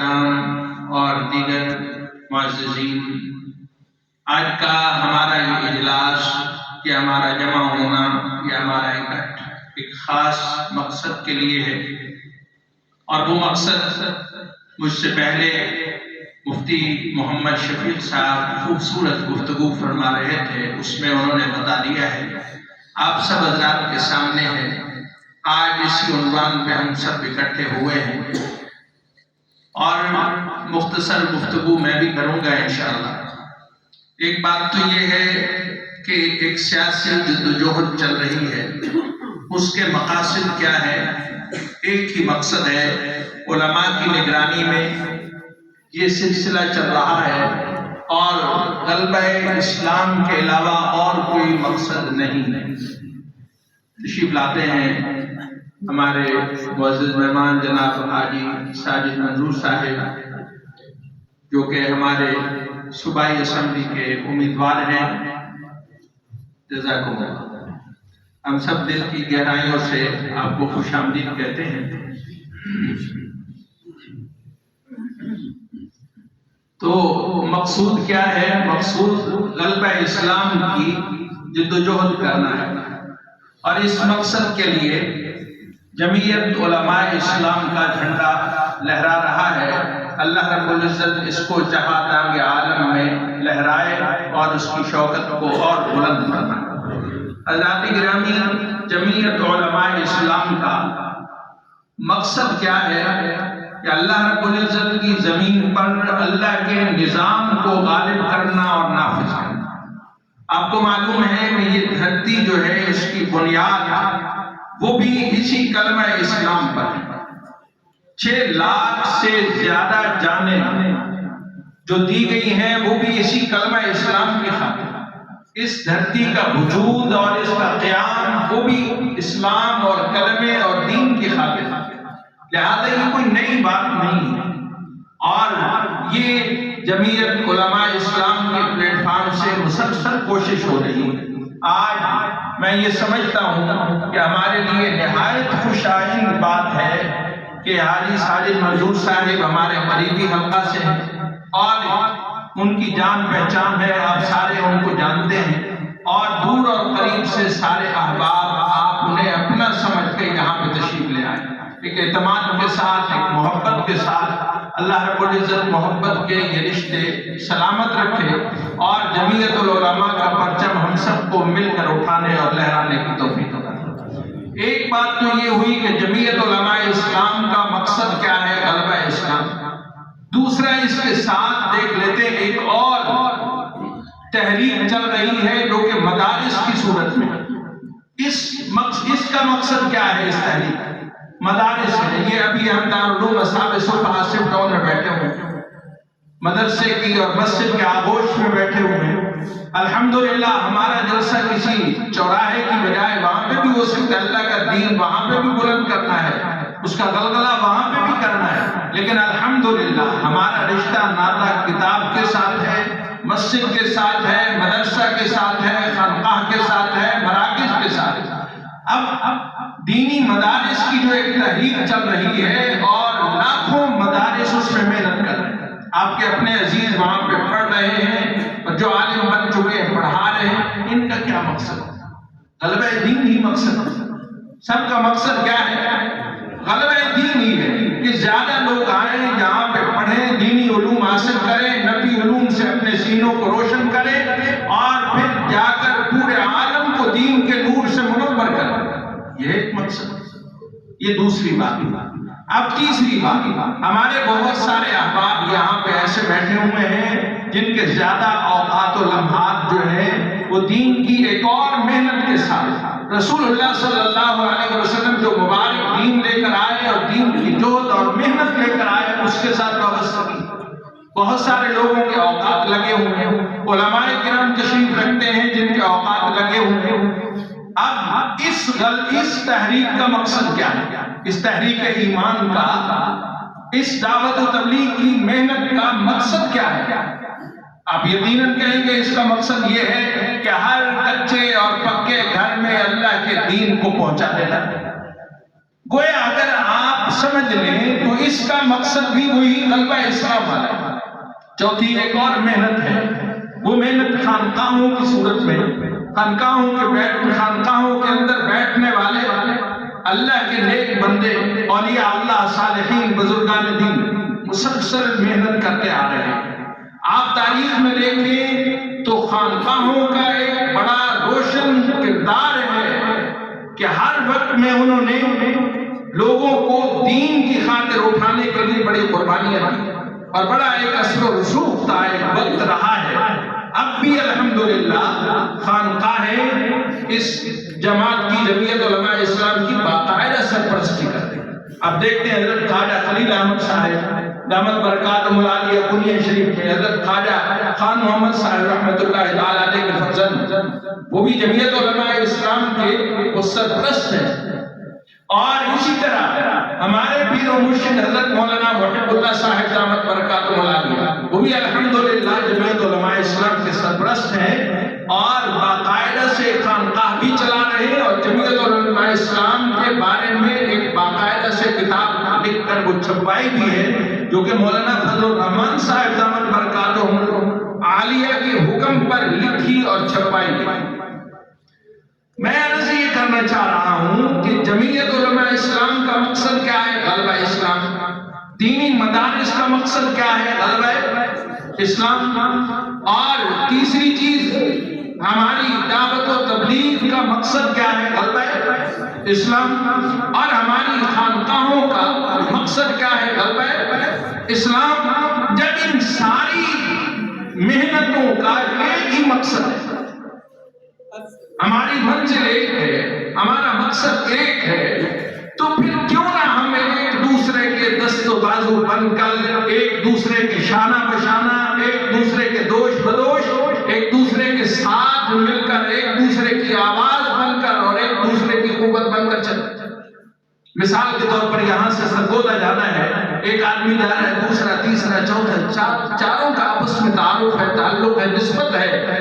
احکام اور دیگر معززین، آج کا ہمارا یہ اجلاس، یہ ہمارا جمع ہونا، یہ ہمارا اکٹھ ایک خاص مقصد کے لیے ہے، اور وہ مقصد مجھ سے پہلے مفتی محمد شفیق صاحب خوبصورت گفتگو فرما رہے تھے، اس میں انہوں نے بتا دیا ہے، آپ سب حضرات کے سامنے ہے۔ آج اسی عنوان پہ ہم سب اکٹھے ہوئے ہیں، اور مختصر گفتگو میں بھی کروں گا انشاءاللہ۔ ایک بات تو یہ ہے کہ ایک سیاسی جدوجہد چل رہی ہے، اس کے مقاصد کیا ہے؟ ایک ہی مقصد ہے، علماء کی نگرانی میں یہ سلسلہ چل رہا ہے، اور غلبہ اسلام کے علاوہ اور کوئی مقصد نہیں۔ تشریف لاتے ہیں ہمارے معزز مہمان جناب حاجی ساجد منظور صاحب، جو کہ ہمارے صوبائی اسمبلی کے امیدوار ہیں۔ جزاکم اللہ۔ ہم سب دل کی گہرائیوں سے آپ کو خوش آمدید کہتے ہیں۔ تو مقصود کیا ہے؟ مقصود غلبہ اسلام کی جدوجہد کرنا ہے، اور اس مقصد کے لیے جمعیت علماء اسلام کا جھنڈا لہرا رہا ہے۔ اللہ رب العزت اس کو جہاں تانگ عالم میں لہرائے اور اس کی شوکت کو اور بلند فرمائے۔ حضرات گرامی، جمعیت علماء اسلام کا مقصد کیا ہے؟ کہ اللہ رب العزت کی زمین پر اللہ کے نظام کو غالب کرنا اور نافذ کرنا۔ آپ کو معلوم ہے کہ یہ دھرتی جو ہے، اس کی بنیاد وہ بھی اسی کلمہ اسلام پر ہے۔ 6 لاکھ سے زیادہ جانیں جو دی گئی ہیں، وہ بھی اسی کلمہ اسلام کی خاطر۔ اس دھرتی کا وجود اور اس کا قیام وہ بھی اسلام اور کلمے اور دین کی خاطر، لہذا یہ کوئی نئی بات نہیں ہے، اور یہ جمعیت علماء اسلام کے پلیٹ فارم سے مسلسل کوشش ہو رہی ہے۔ آج میں یہ سمجھتا ہوں کہ ہمارے لیے نہایت خوش آئند بات ہے کہ حاجی ساجد منظور صاحب ہمارے قریبی حلقہ سے ہیں، اور ان کی جان پہچان ہے، آپ سارے ان کو جانتے ہیں، اور دور اور قریب سے سارے احباب آپ انہیں اپنا سمجھ کے یہاں پہ تشریف لے آئے، ایک اعتماد کے ساتھ، ایک محبت کے ساتھ۔ اللہ رب العزت محبت کے یہ رشتے سلامت رکھے، اور جمعیت العلماء کا پرچم ہم سب کو مل کر اٹھانے اور لہرانے کی توفیق عطا فرمائے۔ ایک بات تو یہ ہوئی کہ جمعیت علماء اسلام کا مقصد کیا ہے؟ غلبہ اسلام۔ دوسرا، اس کے ساتھ دیکھ لیتے ایک اور تحریک چل رہی ہے جو کہ مدارس کی صورت میں۔ اس کا مقصد کیا ہے؟ اس تحریک مدارس ہے۔ یہ ابھی ہم دارالعلوم اصحاب صفا آصف ٹاؤن میں بیٹھے ہوئے ہیں، مدرسے کی اور مسجد کے آغوش میں بیٹھے ہوئے ہیں۔ الحمدللہ ہمارا جلسہ کسی چوراہے کی بجائے وہاں پہ بھی ہو سکتا ہے، اللہ کا دین وہاں پہ بھی بلند کرنا ہے، اس کا غلغلہ وہاں پہ بھی کرنا ہے، لیکن الحمدللہ ہمارا رشتہ ناطہ کتاب کے ساتھ ہے، مسجد کے ساتھ ہے، مدرسہ کے ساتھ ہے، خانقاہ کے ساتھ ہے، مراکز کے ساتھ ہے۔ اب دینی مدارس کی جو ایک تحریک چل رہی ہے، اور لاکھوں مدارس اس میں محنت کر رہے ہیں، آپ کے اپنے عزیز وہاں پہ پڑھ رہے ہیں، اور جو عالم بن چکے ہیں پڑھا رہے ہیں۔ ان کا کیا مقصد ہے؟ غلبہ دین ہی مقصد ہے۔ سب کا مقصد کیا ہے؟ غلبہ دین ہی ہے، کہ زیادہ لوگ آئیں یہاں پہ پڑھیں، دینی علوم حاصل کریں، نبی علوم سے اپنے سینوں کو روشن کریں، اور پھر جا کر پورے عالم کو دین کے نور سے منور کریں۔ یہ ایک مقصد، یہ دوسری بات۔ اب تیسری بات، ہمارے بہت سارے احباب یہاں پہ ایسے بیٹھے ہوئے ہیں جن کے زیادہ اوقات و لمحات جو ہیں وہ دین کی ایک اور محنت کے ساتھ، رسول اللہ صلی اللہ علیہ وسلم جو مبارک دین لے کر آئے اور دین کی جوت اور محنت لے کر آئے، اس کے ساتھ وابستگی۔ بہت سارے لوگوں کے اوقات لگے ہوئے ہیں، علماء کرام تشریف رکھتے ہیں جن کے اوقات لگے ہوئے ہیں۔ اب اس تحریک کا مقصد کیا ہے؟ اس تحریک ایمان کا، اس دعوت و تبلیغ کی محنت کا مقصد کیا ہے؟ آپ یقیناً کہیں گے اس کا مقصد یہ ہے کہ ہر کچے اور پکے گھر میں اللہ کے دین کو پہنچا دینا۔ گویا اگر آپ سمجھ لیں تو اس کا مقصد بھی وہی غلبہ اسلام والا ہے۔ چوتھی ایک اور محنت ہے، وہ محنت خانقاہوں کی صورت میں، خانقاہوں کے اندر بیٹھنے والے اللہ کے نیک بندے، اولیاء اللہ، صالحین، بزرگان دین مسلسل محنت کرتے آ رہے ہیں۔ آپ تاریخ میں دیکھیں تو خانقاہوں کا ایک بڑا روشن کردار ہے کہ ہر وقت میں انہوں نے لوگوں کو دین کی خاطر اٹھانے کے لیے بڑی قربانیاں دی اور بڑا ایک اثر و رسوخ تھا، ایک وقت رہا ہے۔ اب بھی الحمدللہ خانقاہیں اس جماعت کی، جمعیت علماء اسلام کی باقاعدہ سرپرستی کرتے ہیں۔ اب دیکھتے ہیں حضرت خواجہ خلیل احمد صاحب دامت برکاتہم العالیہ کنیہ شریف میں، حضرت خواجہ خان محمد صاحب رحمۃ اللہ تعالی علیہ کے فرزند، وہ بھی جمعیت علماء اسلام کے وہ سرپرست ہیں۔ اور اسی طرح ہمارے پیر و مرشد حضرت مولانا محب اللہ صاحب دامت برکاتہم العالیہ، وہ بھی الحمدللہ جمعیت علماء اسلام کے سرپرست ہیں اور باقاعدہ سے خانقاہ بھی چلا رہے ہیں، اور جمعیت علماء اسلام کے بارے میں ایک باقاعدہ سے کتاب لکھ کر وہ چھپائی بھی ہے، جو کہ مولانا فضل الرحمان صاحب دامت برکاتہم العالیہ کے حکم پر لکھی اور چھپائی گئی۔ میں عرض یہ کرنا چاہ رہا ہوں کہ جمعیت علماء اسلام کا مقصد کیا ہے؟ غلبہ اسلام۔ دینی مدارس کا مقصد کیا ہے؟ غلبہ اسلام۔ اور تیسری چیز، ہماری دعوت و تبلیغ کا مقصد کیا ہے؟ غلبہ اسلام۔ اور ہماری خانقاہوں کا مقصد کیا ہے؟ غلبہ اسلام۔ جب ان ساری محنتوں کا ایک ہی مقصد ہے، ہماری منزل ایک ہے، ہمارا مقصد ایک ہے، تو پھر کیوں نہ ہم ایک دوسرے کے دست و بازو بن کر، ایک دوسرے کے شانہ بشانہ، ایک دوسرے کے دوش بدوش، ایک دوسرے کے ساتھ مل کر، ایک دوسرے کی آواز بن کر اور ایک دوسرے کی قوت بن کر چلیں۔ مثال کے طور پر یہاں سے سرگودا جانا ہے، ایک آدمی جا رہا ہے، دوسرا، تیسرا، چوتھا، چاروں کا آپس میں تعارف ہے، تعلق ہے، نسبت ہے۔